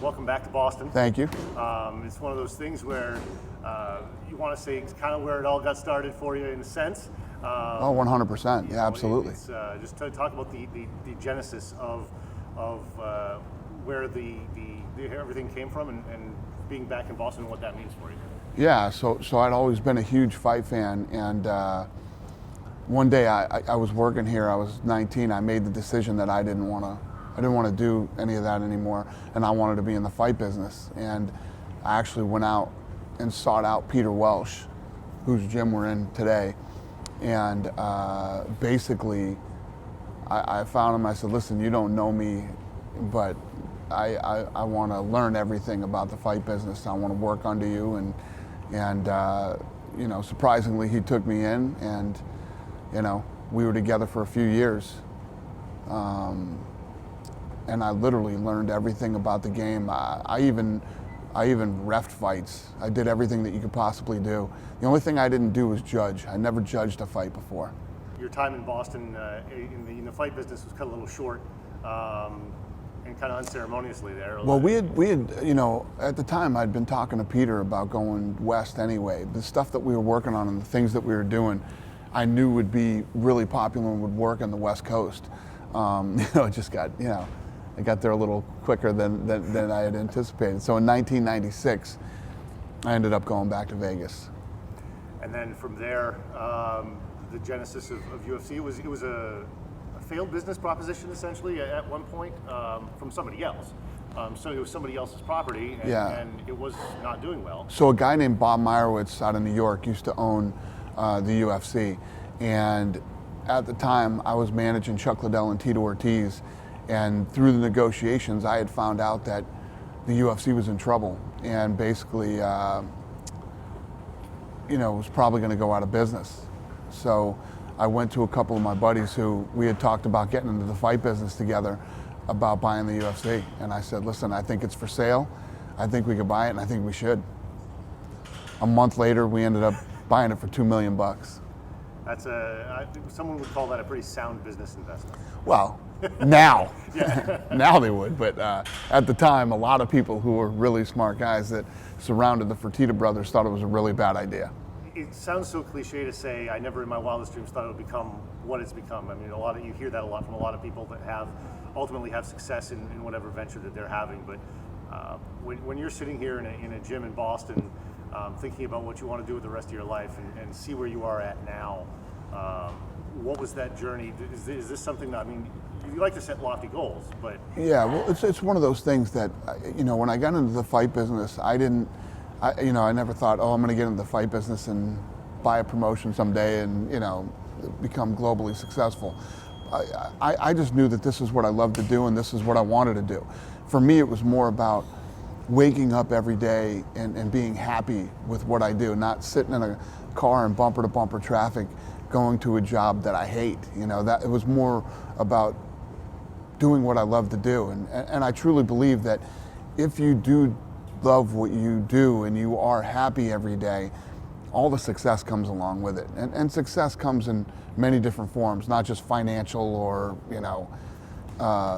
welcome back to Boston. Thank you. It's one of those things where you want to say it's kind of where it all got started for you in a sense. 100%. Yeah, absolutely. It's, just to talk about the genesis of where the everything came from and being back in Boston and what that means for you. Yeah, so I'd always been a huge fight fan, and one day I was working here. I was 19. I made the decision that I didn't want to do any of that anymore, and I wanted to be in the fight business. And I actually went out and sought out Peter Welch, whose gym we're in today, and basically I found him. I said, listen, you don't know me, but I want to learn everything about the fight business. I want to work under you, and you know, surprisingly, he took me in, and you know, we were together for a few years, and I literally learned everything about the game. I even reffed fights. I did everything that you could possibly do. The only thing I didn't do was judge. I never judged a fight before. Your time in Boston in the fight business was cut a little short. And kind of unceremoniously there. Well, we had, you know, at the time I'd been talking to Peter about going west anyway. The stuff that we were working on and the things that we were doing, I knew would be really popular and would work on the West Coast. You know, it just got, you know, I got there a little quicker than I had anticipated. So in 1996, I ended up going back to Vegas. And then from there, the genesis of UFC, it was a failed business proposition essentially at one point from somebody else. So it was somebody else's property, and it was not doing well. So a guy named Bob Meyerowitz out of New York used to own the UFC, and at the time I was managing Chuck Liddell and Tito Ortiz, and through the negotiations I had found out that the UFC was in trouble and basically you know, was probably going to go out of business. So I went to a couple of my buddies who we had talked about getting into the fight business together, about buying the UFC. And I said, listen, I think it's for sale. I think we could buy it, and I think we should. A month later, we ended up buying it for $2 million. That's someone would call that a pretty sound business investment. Well, now. Now they would, but at the time, a lot of people who were really smart guys that surrounded the Fertitta brothers thought it was a really bad idea. It sounds so cliche to say, I never in my wildest dreams thought it would become what it's become. I mean, you hear that a lot from a lot of people that ultimately have success in whatever venture that they're having. But when you're sitting here in a gym in Boston, thinking about what you want to do with the rest of your life and see where you are at now, what was that journey? Is this something that, I mean, you like to set lofty goals, but... Yeah, well, it's one of those things that, you know, when I got into the fight business, I never thought, oh, I'm going to get into the fight business and buy a promotion someday and, you know, become globally successful. I just knew that this is what I loved to do and this is what I wanted to do. For me, it was more about waking up every day and being happy with what I do, not sitting in a car in bumper to bumper traffic going to a job that I hate. You know, that it was more about doing what I love to do. And I truly believe that if you do love what you do and you are happy every day, all the success comes along with it. And success comes in many different forms, not just financial or, you know,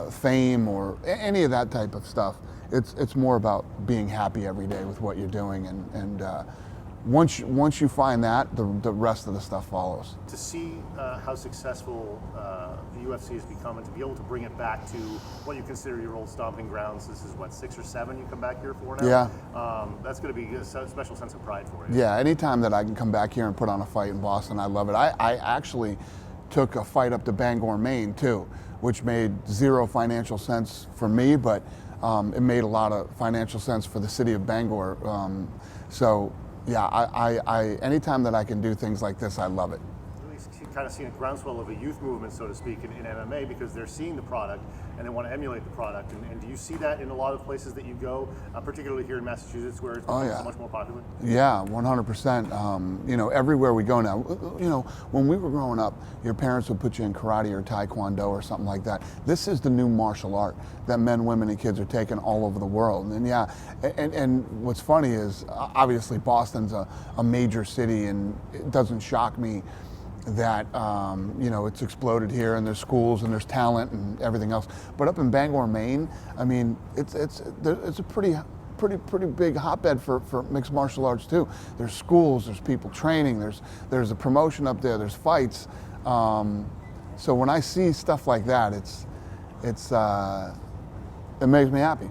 fame or any of that type of stuff. It's more about being happy every day with what you're doing, and once you find that, the rest of the stuff follows. To see how successful the UFC has become, and to be able to bring it back to what you consider your old stomping grounds, this is what, 6 or 7 you come back here for now? Yeah. That's going to be a special sense of pride for you. Yeah, anytime that I can come back here and put on a fight in Boston, I love it. I actually took a fight up to Bangor, Maine too, which made zero financial sense for me, but it made a lot of financial sense for the city of Bangor. So yeah, I anytime that I can do things like this, I love it. Kind of seeing a groundswell of a youth movement, so to speak, in MMA, because they're seeing the product and they want to emulate the product. And do you see that in a lot of places that you go, particularly here in Massachusetts, where it's become so much more popular? Yeah, 100%. You know, everywhere we go now. You know, when we were growing up, your parents would put you in karate or taekwondo or something like that. This is the new martial art that men, women, and kids are taking all over the world. And yeah, and what's funny is, obviously, Boston's a major city, and it doesn't shock me that it's exploded here, and there's schools and there's talent and everything else. But up in Bangor, Maine, I mean, it's a pretty big hotbed for mixed martial arts too. There's schools, there's people training, there's a promotion up there, there's fights. So when I see stuff like that, it makes me happy.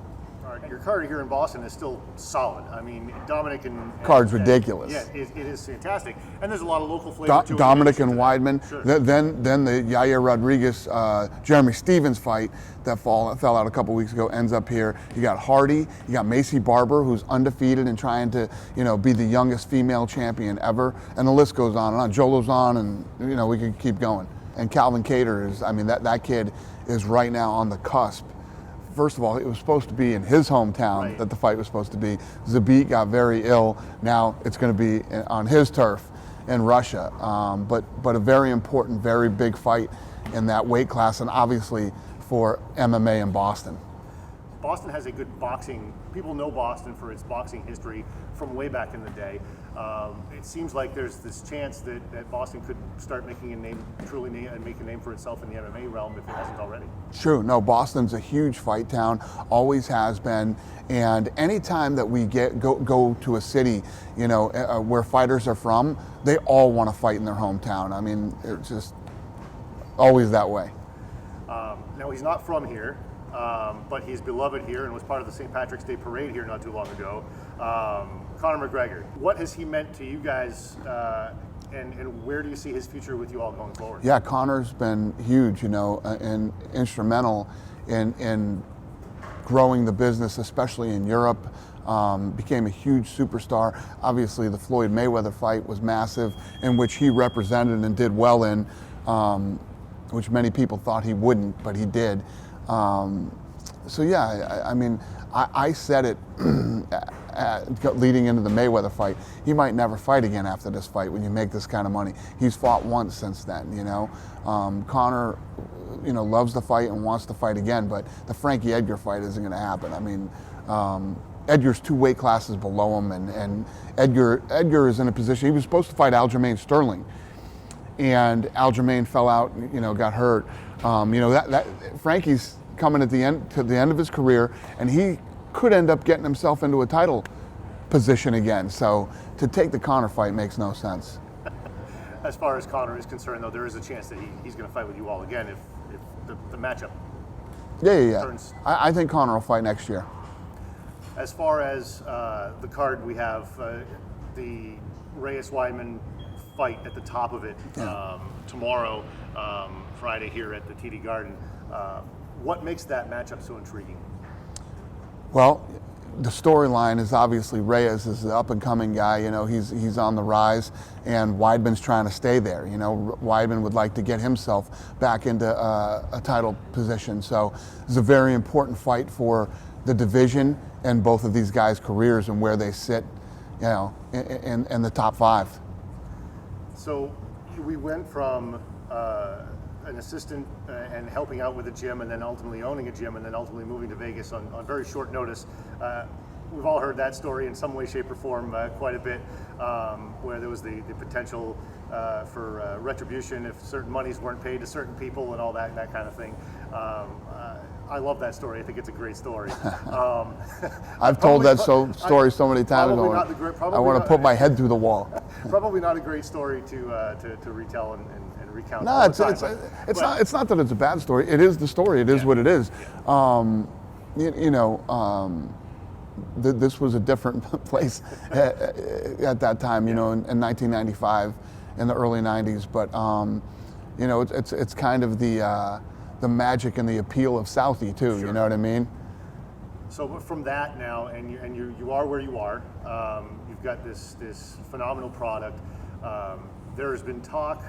Your card here in Boston is still solid. I mean, Dominic and card's ridiculous. Yeah, it is fantastic, and there's a lot of local flavor to it. Dominic and Weidman. Sure. Then the Yair Rodriguez, Jeremy Stevens fight that fell out a couple weeks ago ends up here. You got Hardy. You got Macy Barber, who's undefeated and trying to be the youngest female champion ever, and the list goes on and on. Joe Lozon, and we could keep going. And Calvin Cater is. I mean, that kid is right now on the cusp. First of all, it was supposed to be in his hometown, right, that the fight was supposed to be. Zabit got very ill. Now it's going to be on his turf in Russia. But a very important, very big fight in that weight class, and obviously for MMA in Boston. Boston has a good boxing. People know Boston for its boxing history from way back in the day. It seems like there's this chance that Boston could start making a name, and make a name for itself in the MMA realm if it hasn't already. True. No, Boston's a huge fight town, always has been. And anytime that we go to a city, where fighters are from, they all want to fight in their hometown. I mean, it's just always that way. Now he's not from here. But he's beloved here and was part of the St. Patrick's Day parade here not too long ago. Conor McGregor, what has he meant to you guys, and where do you see his future with you all going forward? Yeah, Conor's been huge, and instrumental in growing the business, especially in Europe. Became a huge superstar. Obviously, the Floyd Mayweather fight was massive, in which he represented and did well in, which many people thought he wouldn't, but he did. So yeah, I mean, I said it leading into the Mayweather fight. He might never fight again after this fight when you make this kind of money. He's fought once since then, Conor, loves the fight and wants to fight again, but the Frankie Edgar fight isn't going to happen. I mean, Edgar's 2 weight classes below him, and Edgar is in a position, he was supposed to fight Aljamain Sterling, and Aljamain fell out, got hurt. That Frankie's coming to the end of his career, and he could end up getting himself into a title position again. So to take the Conor fight makes no sense. As far as Conor is concerned, though, there is a chance that he's going to fight with you all again if the matchup. Yeah. Turns. I think Conor will fight next year. As far as the card, we have the Reyes-Weidman fight at the top of it tomorrow, Friday here at the TD Garden. What makes that matchup so intriguing? Well, the storyline is obviously Reyes is the up-and-coming guy. He's on the rise, and Weidman's trying to stay there. Weidman would like to get himself back into a title position. So it's a very important fight for the division and both of these guys' careers and where they sit, in the top 5. So we went from an assistant and helping out with a gym, and then ultimately owning a gym, and then ultimately moving to Vegas on very short notice. We've all heard that story in some way, shape, or form quite a bit, where there was the potential for retribution if certain monies weren't paid to certain people and all that kind of thing. I love that story. I think it's a great story. I've told that story so many times. I want to put my head through the wall. Probably not a great story to retell and recount. No, it's not that it's a bad story. It is the story. It is what it is. Yeah. This was a different place at that time. In 1995, in the early '90s. But it's kind of the magic and the appeal of Southie too. Sure. You know what I mean? So from that now, and you are where you are. You've got this phenomenal product. There has been talk.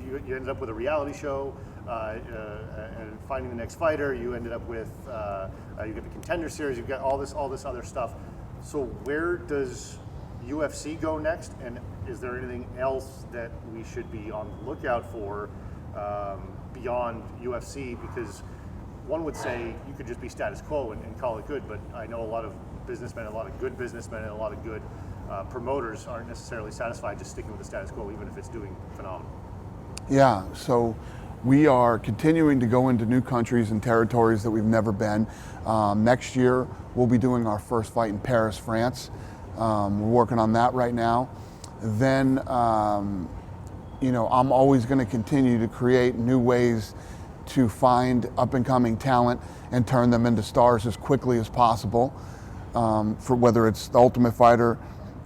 You ended up with a reality show, and finding the next fighter. You ended up with you get the Contender Series. You've got all this other stuff. So where does UFC go next? And is there anything else that we should be on the lookout for beyond UFC? Because one would say you could just be status quo and call it good, but I know a lot of businessmen, a lot of good businessmen, and a lot of good promoters aren't necessarily satisfied just sticking with the status quo, even if it's doing phenomenal. Yeah, so we are continuing to go into new countries and territories that we've never been. Next year, we'll be doing our first fight in Paris, France. We're working on that right now. Then, I'm always going to continue to create new ways to find up-and-coming talent and turn them into stars as quickly as possible. For whether it's the Ultimate Fighter,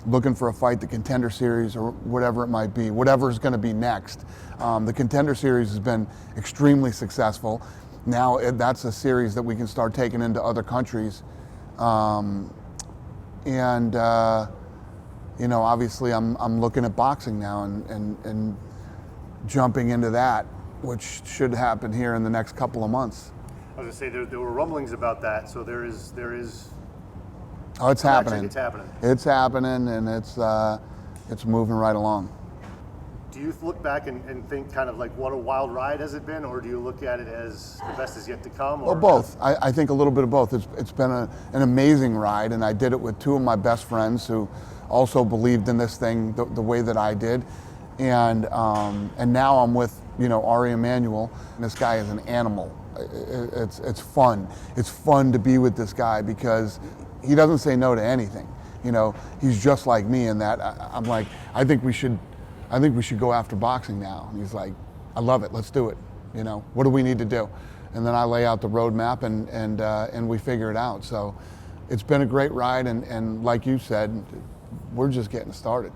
looking for a fight, the Contender Series, or whatever it might be, whatever is going to be next. The Contender Series has been extremely successful. Now that's a series that we can start taking into other countries. Obviously I'm looking at boxing now and jumping into that, which should happen here in the next couple of months. I was going to say, there were rumblings about that, so there is. Oh, it's happening. It's happening. It's happening, and it's moving right along. Do you look back and think kind of like what a wild ride has it been, or do you look at it as the best is yet to come? Or? Well, both. I think a little bit of both. It's been an amazing ride, and I did it with two of my best friends who also believed in this thing the way that I did, and now I'm with Ari Emanuel. This guy is an animal. It's fun. It's fun to be with this guy because he doesn't say no to anything. He's just like me in that I'm like, I think we should go after boxing now. And he's like, I love it. Let's do it. What do we need to do? And then I lay out the roadmap and we figure it out. So it's been a great ride. And like you said, we're just getting started.